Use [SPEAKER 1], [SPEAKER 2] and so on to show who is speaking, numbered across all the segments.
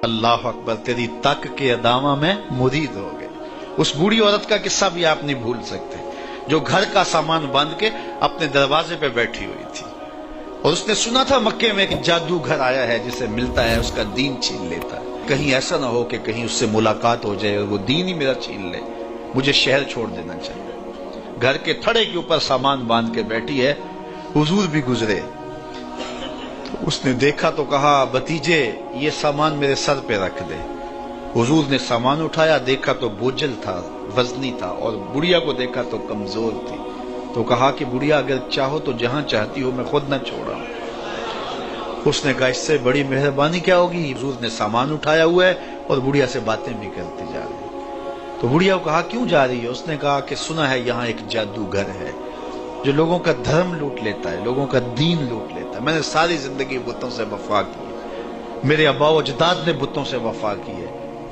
[SPEAKER 1] اللہ اکبر، تیری تک کے ادامہ میں مرید ہو گئے۔ اس بوڑھی عورت کا قصہ بھی آپ نہیں بھول سکتے، جو گھر کا سامان باندھ کے اپنے دروازے پہ بیٹھی ہوئی تھی، اور اس نے سنا تھا مکے میں ایک جادوگر آیا ہے جسے ملتا ہے اس کا دین چھین لیتا ہے، کہیں ایسا نہ ہو کہ کہیں اس سے ملاقات ہو جائے اور وہ دین ہی میرا چھین لے، مجھے شہر چھوڑ دینا چاہیے۔ گھر کے تھڑے کے اوپر سامان باندھ کے بیٹھی ہے، حضور بھی گزرے تو اس نے دیکھا تو کہا، بھتیجے یہ سامان میرے سر پہ رکھ دے۔ حضور نے سامان اٹھایا، دیکھا تو بوجھل تھا، وزنی تھا، اور بڑھیا کو دیکھا تو کمزور تھی، تو کہا کہ بڑھیا اگر چاہو تو جہاں چاہتی ہو میں خود نہ چھوڑا۔ اس نے کہا اس سے بڑی مہربانی کیا ہوگی؟ حضور نے سامان اٹھایا ہوا ہے اور بڑھیا سے باتیں بھی کرتی جا رہی ہے۔ تو بڑھیا کو کہا کیوں جا رہی ہے؟ اس نے کہا کہ سنا ہے یہاں ایک جادوگر ہے جو لوگوں کا دھرم لوٹ لیتا ہے، لوگوں کا دین لوٹ لیتا ہے۔ میں نے ساری زندگی بتوں سے وفا کی ہے، میرے آباء و اجداد نے بتوں سے وفا کی ہے،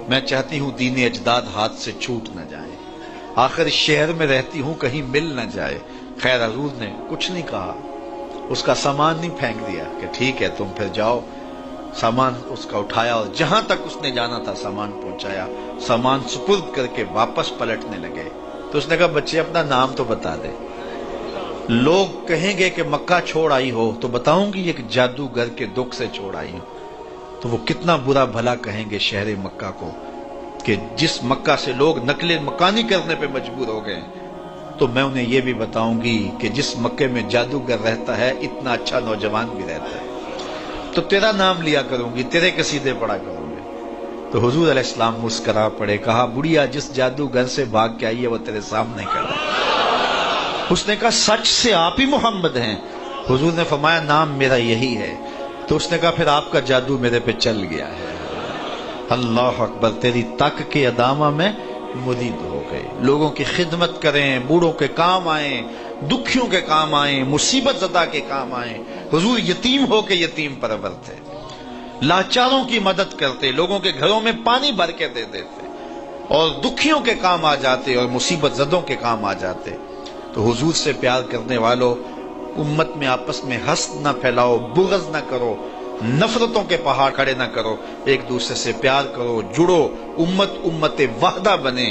[SPEAKER 1] میں چاہتی ہوں دین اجداد ہاتھ سے چھوٹ نہ جائے، آخر اس شہر میں رہتی ہوں کہیں مل نہ جائے۔ خیر حضور نے کچھ نہیں کہا، اس کا سامان نہیں پھینک دیا کہ ٹھیک ہے تم پھر جاؤ۔ سامان اس کا اٹھایا اور جہاں تک اس نے جانا تھا سامان پہنچایا، سامان سپرد کر کے واپس پلٹنے لگے تو اس نے کہا بچے اپنا نام تو بتا دے، لوگ کہیں گے کہ مکہ چھوڑ آئی ہو تو بتاؤں گی ایک جادوگر کے دکھ سے چھوڑ آئی ہوں، تو وہ کتنا برا بھلا کہیں گے شہر مکہ کو کہ جس مکہ سے لوگ نقل مکانی کرنے پہ مجبور ہو گئے، تو میں انہیں یہ بھی بتاؤں گی کہ جس مکے میں جادوگر رہتا ہے اتنا اچھا نوجوان بھی رہتا ہے، تو تیرا نام لیا کروں گی، تیرے قصیدے پڑھا کروں گے۔ تو حضور علیہ السلام مسکرا پڑے، کہا بڑھیا جس جادوگر سے بھاگ کے آئی ہے وہ تیرے سامنے کھڑا ہے۔ اس نے کہا سچ سے آپ ہی محمد ہیں؟ حضور نے فرمایا نام میرا یہی ہے۔ تو اس نے کہا پھر آپ کا جادو میرے پہ چل گیا ہے۔ اللہ اکبر، تیری تک کے ادامہ میں مرید ہو گئے۔ لوگوں کی خدمت کریں، بوڑھوں کے کام آئیں، دکھیوں کے کام آئیں، مصیبت زدہ کے کام آئیں۔ حضور یتیم ہو کے یتیم پرور تھے، لاچاروں کی مدد کرتے، لوگوں کے گھروں میں پانی بھر کے دے دیتے، اور دکھیوں کے کام آ جاتے اور مصیبت زدوں کے کام آ جاتے۔ تو حضور سے پیار کرنے والوں، امت میں آپس میں حسد نہ پھیلاؤ، بغض نہ کرو، نفرتوں کے پہاڑ کھڑے نہ کرو، ایک دوسرے سے پیار کرو، جڑو، امت وحدہ بنے،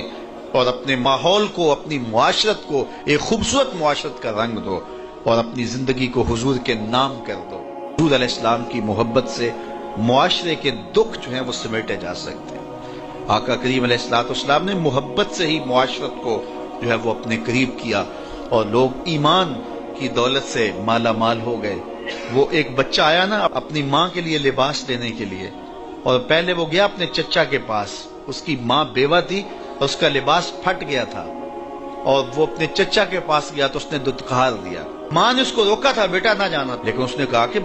[SPEAKER 1] اور اپنے ماحول کو، اپنی معاشرت کو ایک خوبصورت معاشرت کا رنگ دو، اور اپنی زندگی کو حضور کے نام کر دو۔ حضور علیہ السلام کی محبت سے معاشرے کے دکھ جو ہیں وہ سمیٹے جا سکتے ہیں۔ آقا کریم علیہ السلام نے محبت سے ہی معاشرت کو جو ہے وہ اپنے قریب کیا، اور لوگ ایمان کی دولت سے مالا مال ہو گئے۔ وہ ایک بچہ آیا نا اپنی ماں کے لیے لباس لینے کے لیے، اور پہلے وہ گیا اپنے چچا کے پاس، اس کی ماں بیوہ تھی اور اس کا لباس پھٹ گیا تھا، اور وہ اپنے چچا کے پاس گیا تو اس نے دتکار دیا۔ ماں نے اس کو روکا تھا بیٹا نہ جانا، لیکن اس نے کہا کہ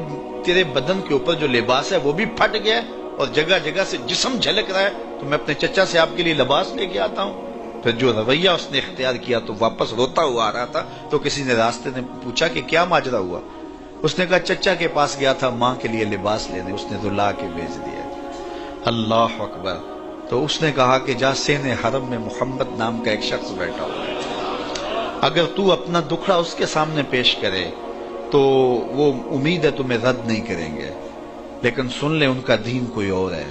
[SPEAKER 1] تیرے بدن کے اوپر جو لباس ہے وہ بھی پھٹ گیا اور جگہ جگہ سے جسم جھلک رہا ہے، تو میں اپنے چچا سے آپ کے لیے لباس لے کے آتا ہوں۔ پھر جو رویہ اس نے اختیار کیا تو واپس روتا ہوا آ رہا تھا، تو کسی نے راستے نے پوچھا کہ کیا ماجرا ہوا؟ اس نے کہا چچا کے پاس گیا تھا ماں کے لیے لباس لینے، اس نے تو لا کے بھیج دیا۔ اللہ اکبر۔ تو اس نے کہا کہ جا سین حرم میں محمد نام کا ایک شخص بیٹھا ہوا ہے، اگر تو اپنا دکھڑا اس کے سامنے پیش کرے تو وہ امید ہے تمہیں رد نہیں کریں گے، لیکن سن لے ان کا دین کوئی اور ہے۔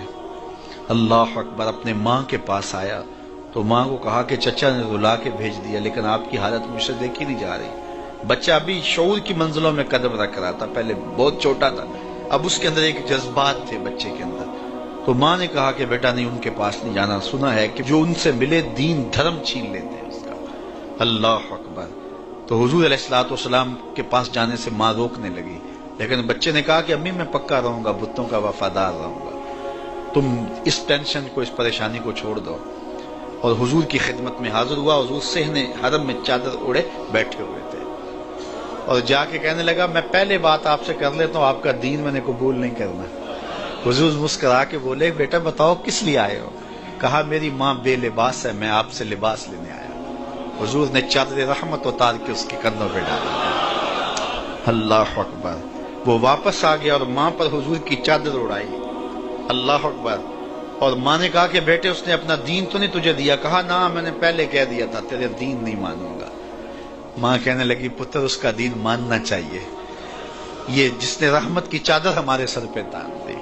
[SPEAKER 1] اللہ اکبر۔ اپنے ماں کے پاس آیا تو ماں کو کہا کہ چچا نے رلا کے بھیج دیا، لیکن آپ کی حالت مجھ سے دیکھی نہیں جا رہی۔ بچہ ابھی شعور کی منزلوں میں قدم رکھ رہا تھا، پہلے بہت چھوٹا تھا، اب اس کے اندر ایک جذبات تھے بچے کے اندر۔ تو ماں نے کہا کہ بیٹا نہیں، ان کے پاس نہیں جانا، سنا ہے کہ جو ان سے ملے دین دھرم چھین لیتے ہیں اس کا۔ اللہ اکبر۔ تو حضور علیہ السلام کے پاس جانے سے ماں روکنے لگی، لیکن بچے نے کہا کہ امی میں پکا رہوں گا، بتوں کا وفادار رہوں گا، تم اس ٹینشن کو، اس پریشانی کو چھوڑ دو۔ اور حضور کی خدمت میں حاضر ہوا۔ حضور صحن حرم میں چادر اوڑے بیٹھے ہوئے تھے، اور جا کے کہنے لگا میں پہلے بات آپ سے کر لیتا ہوں، آپ کا دین میں نے قبول نہیں کرنا۔ حضور مسکرا کے بولے بیٹا بتاؤ کس لیے آئے ہو؟ کہا میری ماں بے لباس ہے، میں آپ سے لباس لینے آیا۔ حضور نے چادر رحمت اتار کے اس کے کندھوں پہ ڈالا۔ اللہ اکبر۔ وہ واپس آ گیا اور ماں پر حضور کی چادر اڑائی۔ اللہ اکبر۔ اور ماں نے کہا کہ بیٹے اس نے اپنا دین تو نہیں تجھے دیا؟ کہا نہ، میں نے پہلے کہہ دیا تھا تیرے دین نہیں مانوں گا۔ ماں کہنے لگی پتر اس کا دین ماننا چاہیے، یہ جس نے رحمت کی چادر ہمارے سر پہ تان دی۔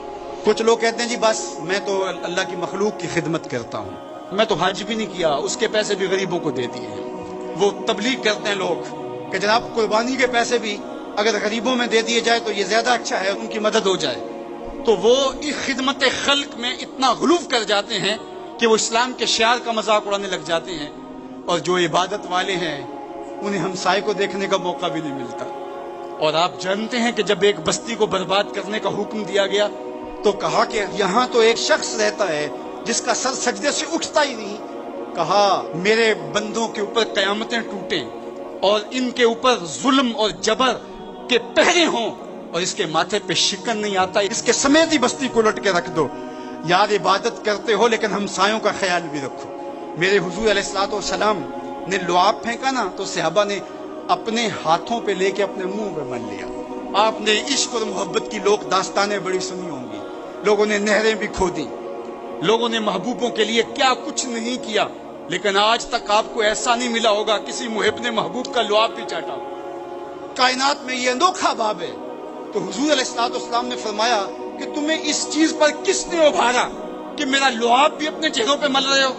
[SPEAKER 2] کچھ لوگ کہتے ہیں جی بس میں تو اللہ کی مخلوق کی خدمت کرتا ہوں، میں تو حج بھی نہیں کیا، اس کے پیسے بھی غریبوں کو دے دیے۔ وہ تبلیغ کرتے ہیں لوگ کہ جناب قربانی کے پیسے بھی اگر غریبوں میں دے دیے جائے تو یہ زیادہ اچھا ہے، ان کی مدد ہو جائے۔ تو وہ اس خدمت خلق میں اتنا غلوف کر جاتے ہیں کہ وہ اسلام کے شعار کا مذاق اڑانے لگ جاتے ہیں، اور جو عبادت والے ہیں انہیں ہمسائے کو دیکھنے کا موقع بھی نہیں ملتا۔ اور آپ جانتے ہیں کہ جب ایک بستی کو برباد کرنے کا حکم دیا گیا تو کہا کہ یہاں تو ایک شخص رہتا ہے جس کا سر سجدے سے اٹھتا ہی نہیں۔ کہا میرے بندوں کے اوپر قیامتیں ٹوٹیں اور ان کے اوپر ظلم اور جبر کے پہرے ہوں اور اس کے ماتھے پہ شکن نہیں آتا، اس کے سمیت ہی بستی کو لٹ کے رکھ دو۔ یار عبادت کرتے ہو لیکن ہمسایوں کا خیال بھی رکھو۔ میرے حضور علیہ الصلوۃ والسلام نے لعاب پھینکا نا تو صحابہ نے اپنے ہاتھوں پہ لے کے اپنے منہ پہ مل لیا۔ آپ نے عشق اور محبت کی لوک داستانیں بڑی سنی ہوں گی، لوگوں نے نہریں بھی کھودی، لوگوں نے محبوبوں کے لیے کیا کچھ نہیں کیا، لیکن آج تک آپ کو ایسا نہیں ملا ہوگا کسی محب نے محبوب کا لعاب بھی چاٹا ہو۔ کائنات میں یہ انوکھا باب ہے۔ تو حضور علیہ الصلوۃ والسلام نے فرمایا کہ تمہیں اس چیز پر کس نے ابھارا کہ میرا لعاب بھی اپنے چہروں پہ مل رہے ہو؟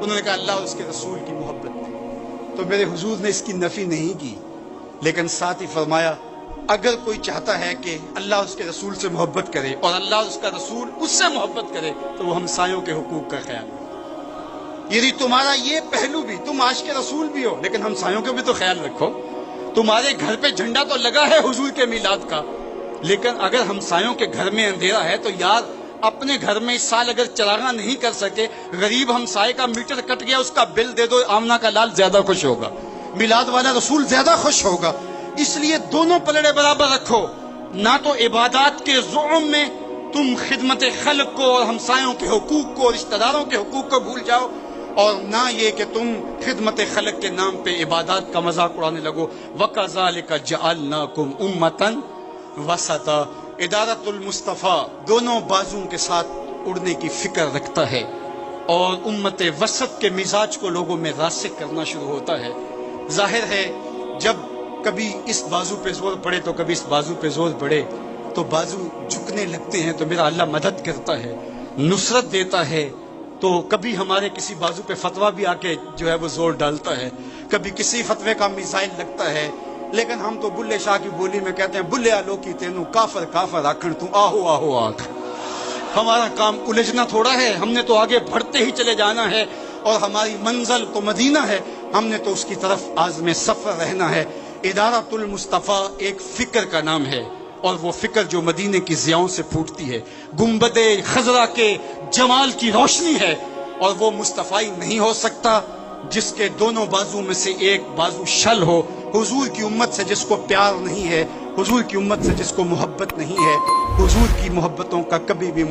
[SPEAKER 2] انہوں نے کہا اللہ اور اس کے رسول کی محبت نے۔ تو میرے حضور نے اس کی نفی نہیں کی، لیکن ساتھ ہی فرمایا اگر کوئی چاہتا ہے کہ اللہ اس کے رسول سے محبت کرے اور اللہ اس کا رسول اس سے محبت کرے تو وہ ہمسایوں کے حقوق کا خیال رکھے۔ یعنی تمہارا یہ پہلو بھی، تم عاشق رسول بھی ہو لیکن ہمسایوں کا بھی تو خیال رکھو۔ تمہارے گھر پہ جھنڈا تو لگا ہے حضور کے میلاد کا، لیکن اگر ہمسایوں کے گھر میں اندھیرا ہے تو یار اپنے گھر میں اس سال اگر چراغاں نہیں کر سکے، غریب ہمسائے کا میٹر کٹ گیا اس کا بل دے دو، آمنہ کا لال زیادہ خوش ہوگا، میلاد والا رسول زیادہ خوش ہوگا۔ اس لیے دونوں پلڑے برابر رکھو، نہ تو عبادات کے زعم میں تم خدمت خلق کو اور ہمسایوں کے حقوق کو اور رشتہ داروں کے حقوق کو بھول جاؤ، اور نہ یہ کہ تم خدمت خلق کے نام پہ عبادات کا مذاق اڑانے لگو۔ وَكَذَلِكَ جَعَلْنَاكُمْ أُمَّةً وَسَطًا۔ ادارت المصطفیٰ دونوں بازوں کے ساتھ اڑنے کی فکر رکھتا ہے، اور امت وسط کے مزاج کو لوگوں میں راسخ کرنا شروع ہوتا ہے۔ ظاہر ہے جب کبھی اس بازو پہ زور پڑے تو کبھی اس بازو پہ زور پڑے تو بازو جھکنے لگتے ہیں، تو میرا اللہ مدد کرتا ہے، نصرت دیتا ہے۔ تو کبھی ہمارے کسی بازو پہ فتویٰ بھی آ کے جو ہے وہ زور ڈالتا ہے، کبھی کسی فتوے کا میزائل لگتا ہے، لیکن ہم تو بلے شاہ کی بولی میں کہتے ہیں بلے آلو کی تینوں کافر کافر آکھن تو آہو آہو آکھ۔ ہمارا کام الجھنا تھوڑا ہے، ہم نے تو آگے بڑھتے ہی چلے جانا ہے، اور ہماری منزل تو مدینہ ہے، ہم نے تو اس کی طرف عازم سفر رہنا ہے۔ ادارت المصطفیٰ ایک فکر کا نام ہے، اور وہ فکر جو مدینے کی ضیاؤں سے پھوٹتی ہے، گنبد خضرا کے جمال کی روشنی ہے، اور وہ مصطفی نہیں ہو سکتا جس کے دونوں بازو میں سے ایک بازو شل ہو۔ حضور کی امت سے جس کو پیار نہیں ہے، حضور کی امت سے جس کو محبت نہیں ہے، حضور کی محبتوں کا کبھی بھی